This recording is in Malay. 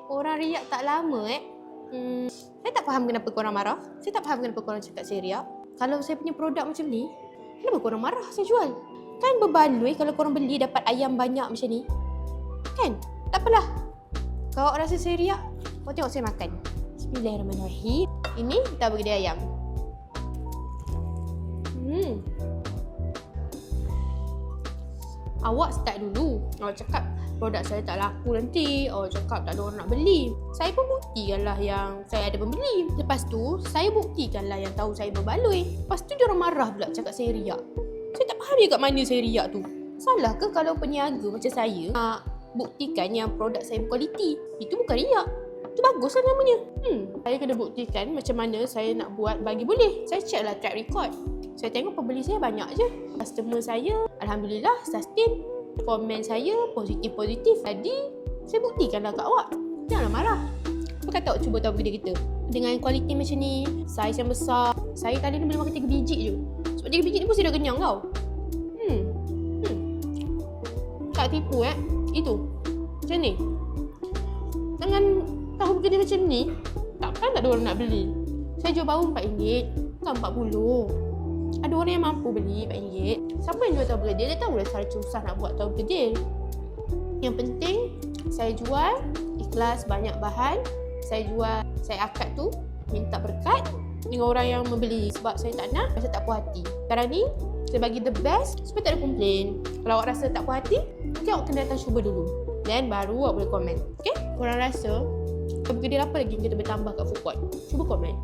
Orang riak tak lama saya tak faham kenapa korang marah. Saya tak faham kenapa korang cakap saya riak. Kalau saya punya produk macam ni, kenapa korang marah saya jual? Kan berbaloi kalau korang beli dapat ayam banyak macam ni. Kan? Tak apalah. Kalau rasa saya riak, korang tengok saya makan. Bismillahirrahmanirrahim. Ini kita bagi dia ayam. Awak start dulu. Awak cakap produk saya tak laku nanti. Awak cakap tak ada orang nak beli. Saya pun buktikanlah yang saya ada pembeli. Lepas tu, saya buktikanlah yang tahu saya berbaloi. Lepas tu dia orang marah pula cakap saya riak. Saya tak faham dia kat mana saya riak tu. Salah ke kalau peniaga macam saya nak buktikan yang produk saya berkualiti? Itu bukan riak. Itu baguslah namanya. Saya kena buktikan macam mana saya nak buat bagi boleh. Saya check lah track record. Saya tengok pembeli saya banyak je. Customer saya Alhamdulillah sustain. Komen saya positif-positif. Jadi saya buktikanlah kat awak. Janganlah marah. Apa kata awak cuba tahu video kita? Dengan kualiti macam ni, saiz yang besar. Saya kali ni boleh makan 3 biji je. Sebab 3 biji ni pun saya dah kenyang tau. Tak tipu Itu macam ni. Dengan tahu begini macam ni, takkan tak ada orang nak beli. Saya jual bawang RM4, bukan RM40. Ada orang yang mampu beli RM4. Siapa yang jual tahu bergedil, dia tahu dah cara susah nak buat tahu bergedil. Yang penting saya jual ikhlas, banyak bahan. Saya jual, saya akad tu minta berkat dengan orang yang membeli. Sebab saya tak nak rasa tak puas hati. Sekarang ni saya bagi the best supaya tak ada komplain. Kalau awak rasa tak puas hati, nanti awak kena datang cuba dulu. Then baru awak boleh komen. Okay? Korang rasa bergedil apa lagi yang kita boleh tambah kat food court? Cuba komen.